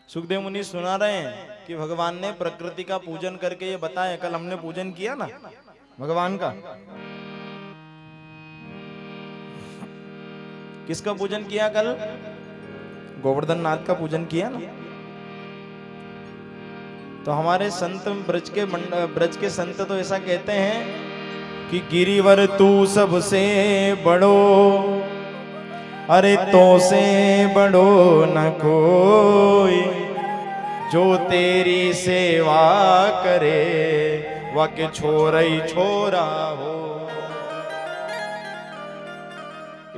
सुखदेव मुनि सुना रहे हैं कि भगवान ने प्रकृति का पूजन करके ये बताया। कल हमने पूजन किया ना भगवान का। किसका पूजन किया कल? गोवर्धन नाथ का पूजन किया ना। तो हमारे संत ब्रज के संत तो ऐसा कहते हैं कि गिरिवर तू सबसे बड़ो, अरे तो से बड़ो न कोई, जो तेरी सेवा करे वाके छोरा ही छोरा हो।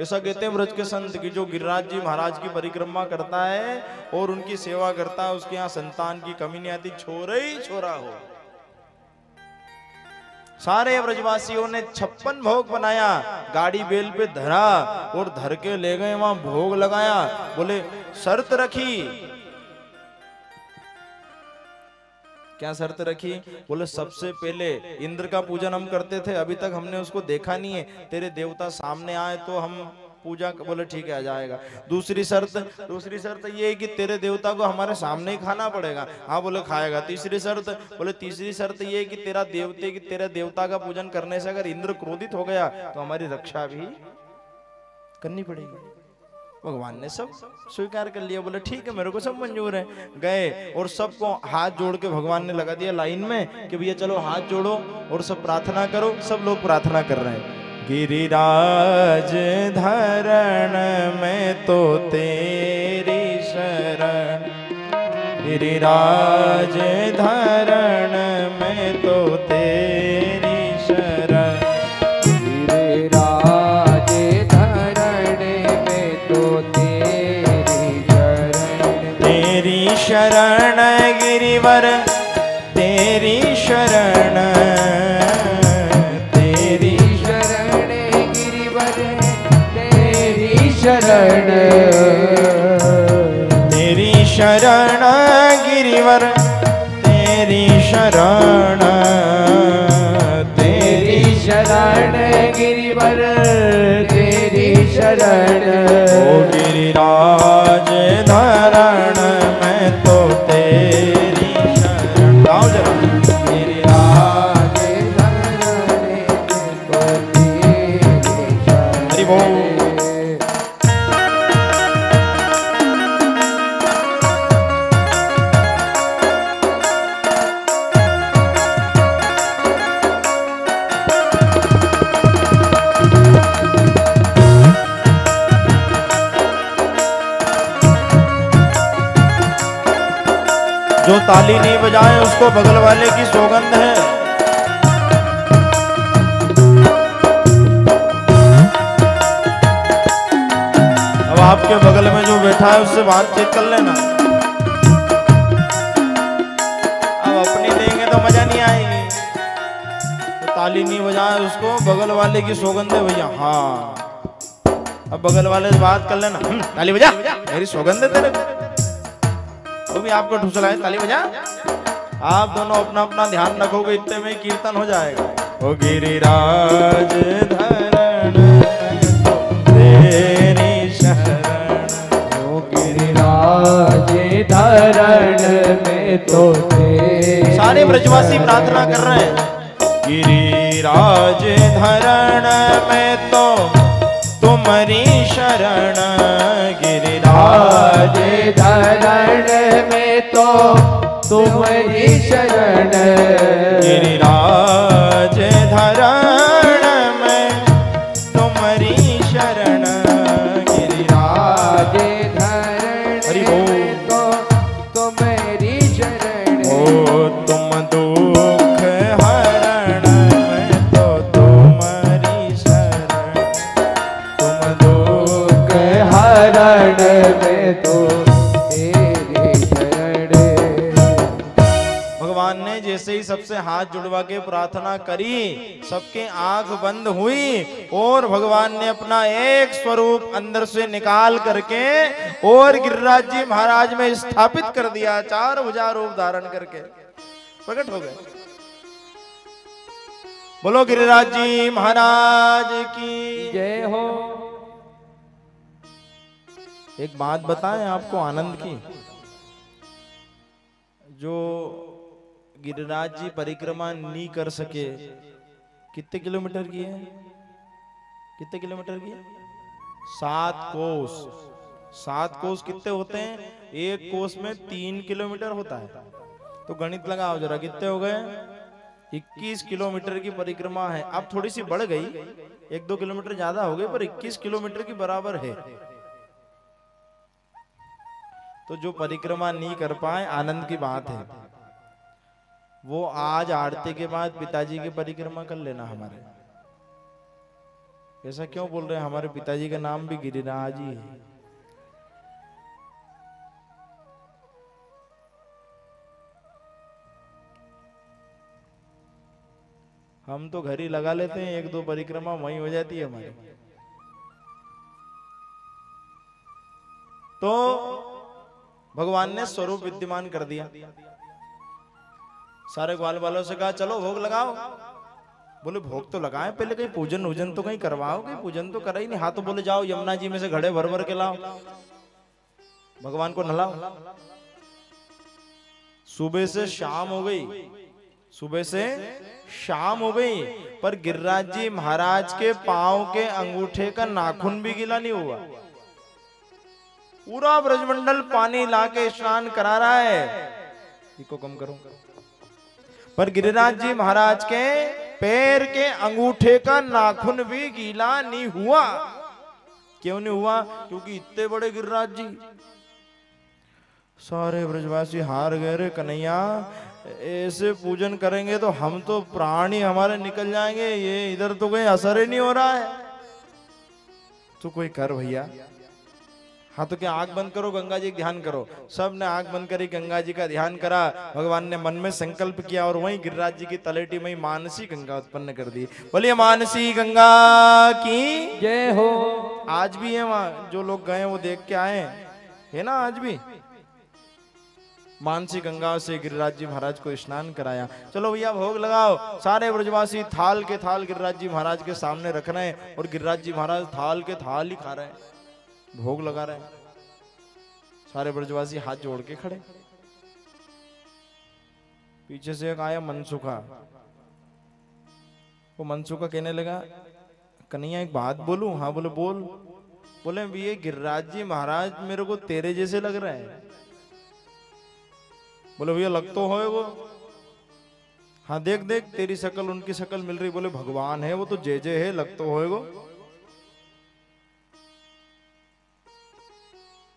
ऐसा कहते हैं ब्रज के संत कि जो गिरिराज जी महाराज की परिक्रमा करता है और उनकी सेवा करता है, उसके यहाँ संतान की कमी नहीं आती, छोरा ही छोरा हो। सारे ब्रजवासियों ने 56 भोग बनाया, गाड़ी बेल पे धरा और धर के ले गए, वहां भोग लगाया। बोले शर्त रखी। क्या शर्त रखी? बोले सबसे पहले इंद्र का पूजन हम करते थे, अभी तक हमने उसको देखा नहीं है, तेरे देवता सामने आए तो हम पूजा। बोले ठीक है, आ जाएगा। दूसरी शर्त ये है कि तेरे देवता को हमारे सामने ही खाना पड़ेगा। हाँ बोले खाएगा। तीसरी शर्त ये है कि तेरा देवता का पूजन करने से अगर इंद्र क्रोधित हो गया तो हमारी रक्षा भी करनी पड़ेगी। भगवान ने सब स्वीकार कर लिया। बोले ठीक है, मेरे को सब मंजूर है। गए और सबको हाथ जोड़ के भगवान ने लगा दिया लाइन में कि भैया चलो हाथ जोड़ो और सब प्रार्थना करो। सब लोग प्रार्थना कर रहे हैं। गिरिराज धरण में तो तेरी शरण, गिरिराज धरण में तो तेरी शरण, गिरिराज धरण में तो तेरी शरण, तेरी शरण गिरिवर तेरी शरण, शरण तेरी शरण गिरिवर तेरी शरण, तेरी शरण गिरिवर तेरी शरण, ओ गिरिराज धरण में तो तेरी शरण। गाओ जरा। गिरिराज धरण में तो तेरी शरण। हरि बोल। जो ताली नहीं बजाए उसको बगल वाले की सौगंध है। अब आपके बगल में जो बैठा है उससे बातचीत कर लेना। अब अपनी देंगे तो मजा नहीं आएगी। तो ताली नहीं बजाए उसको बगल वाले की सौगंध है भैया। हाँ, अब बगल वाले से बात कर लेना। ताली बजा, मेरी सौगंध है तेरे को। वो भी आपको ठुसलाए, ताली बजा। आप दोनों अपना अपना ध्यान रखोगे, इतने में कीर्तन हो जाएगा। ओ गिरिराज धरण तेरी शरण, ओ गिरिराज धरण में तो तेरी। सारे ब्रजवासी प्रार्थना कर रहे हैं। गिरिराज धरण में तो तुम्हारी शरण, गिरिराज धरण में तो तुम्हारी शरण, गिरिराज धरण में तुम्हारी शरण, गिरिराज धरण में तो तुम्हारी शरण, ओ तुम दुख हरण में तो तुम्हारी शरण, तुम दुख हरण में तो तेरी शरण। भगवान ने जैसे ही सबसे हाथ जुड़वा के प्रार्थना करी, सबके आंख बंद हुई और भगवान ने अपना एक स्वरूप अंदर से निकाल करके और गिरिराज जी महाराज में स्थापित कर दिया। 4 भुजा रूप धारण करके प्रकट हो गए। बोलो गिरिराज जी महाराज की जय हो। एक बात बताएं आपको आनंद की। जो गिरिराज जी परिक्रमा नहीं कर सके, कितने किलोमीटर की है? कितने किलोमीटर की है? 7 कोस। 7 कोस कितने होते हैं? एक कोस में 3 किलोमीटर होता है। तो गणित लगाओ जरा, कितने हो गए? 21 किलोमीटर की परिक्रमा है। अब थोड़ी सी बढ़ गई, 1-2 किलोमीटर ज्यादा हो गई, पर 21 किलोमीटर की बराबर है। तो जो परिक्रमा नहीं कर पाए, आनंद की बात है, वो आज आरती के बाद पिताजी की परिक्रमा कर लेना हमारे। ऐसा क्यों बोल रहे हैं? हमारे पिताजी का नाम भी गिरिराज ही है। हम तो घर ही लगा लेते हैं, 1-2 परिक्रमा वहीं हो जाती है हमारी। तो भगवान ने स्वरूप विद्यमान कर दिया। सारे ग्वाल वालों से कहा चलो भोग लगाओ। बोले भोग तो लगाए, पहले कहीं पूजन वूजन तो कहीं करवाओ। कहीं पूजन तो करा ही नहीं। हाँ तो बोले जाओ यमुना जी में से घड़े भर भर के लाओ, भगवान को नहलाओ। सुबह से शाम हो गई, सुबह से शाम हो गई, पर गिरिराज जी महाराज के पांव के अंगूठे का नाखून भी गीला नहीं हुआ। पूरा ब्रजमंडल पानी लाके स्नान करा रहा है। इसको कम करो। पर गिरिराज जी महाराज के पैर के अंगूठे का नाखून भी गीला नहीं हुआ। क्यों नहीं हुआ? क्योंकि इतने बड़े गिरिराज जी। सारे ब्रजवासी हार गए, रे कन्हैया ऐसे पूजन करेंगे तो हम तो प्राण ही हमारे निकल जाएंगे, ये इधर तो कोई असर ही नहीं हो रहा है। तो कोई कर भैया। हाँ तो क्या आंख बंद करो, गंगा जी ध्यान करो। सब ने आंख बंद करी, गंगा जी का ध्यान करा। भगवान ने मन में संकल्प किया और वहीं गिरिराज जी की तलेटी में मानसी गंगा उत्पन्न कर दी। बोलिए मानसी गंगा की जय हो। आज भी है वहां, जो लोग गए वो देख के आए है ना। आज भी मानसी गंगा से गिरिराज जी महाराज को स्नान कराया। चलो भैया भोग लगाओ। सारे ब्रजवासी थाल के थाल गिरिराज जी महाराज के सामने रख रहे हैं और गिरिराज जी महाराज थाल के थाल ही खा रहे हैं, भोग लगा रहे हैं। सारे ब्रजवासी हाथ जोड़ के खड़े। पीछे से एक आया मनसुखा। वो मनसुखा कहने लगा कन्हैया एक बात बोलूं? हाँ बोले बोल। बोले ये गिरिराज जी महाराज मेरे को तेरे जैसे लग रहे हैं। बोले भैया लग तो है वो। हाँ देख देख तेरी शक्ल उनकी शक्ल मिल रही। बोले भगवान है वो तो, जय जय है, लग तो है वो।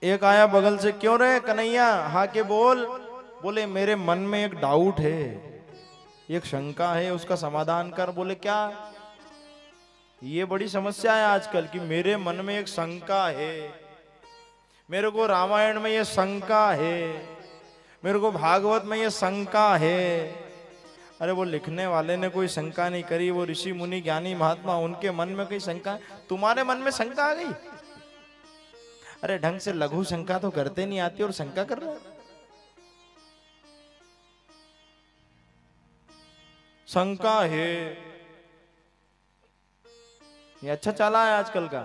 एक आया बगल से, क्यों रे कन्हैया? हाँ के बोल। बोले मेरे मन में एक डाउट है, एक शंका है, उसका समाधान कर। बोले क्या? ये बड़ी समस्या है आजकल कि मेरे मन में एक शंका है। मेरे को रामायण में ये शंका है, मेरे को भागवत में ये शंका है। अरे वो लिखने वाले ने कोई शंका नहीं करी, वो ऋषि मुनि ज्ञानी महात्मा उनके मन में कोई शंका। तुम्हारे मन में शंका आ गई? अरे ढंग से लघु शंका तो करते नहीं आती और शंका कर रहे। शंका है ये अच्छा चला है आजकल का।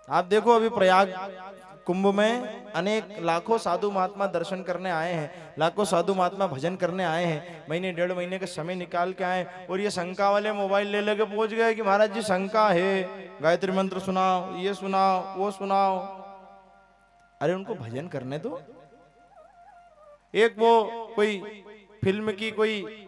आप देखो अभी प्रयाग कुंभ में अनेक लाखों साधु महात्मा दर्शन करने आए हैं, लाखों साधु महात्मा भजन करने आए हैं, महीने 1.5 महीने का समय निकाल के आए। और ये शंका वाले मोबाइल ले लेके पहुंच गए कि महाराज जी शंका है, गायत्री मंत्र सुनाओ, ये सुनाओ, वो सुनाओ। अरे उनको भजन करने दो। एक वो कोई फिल्म की कोई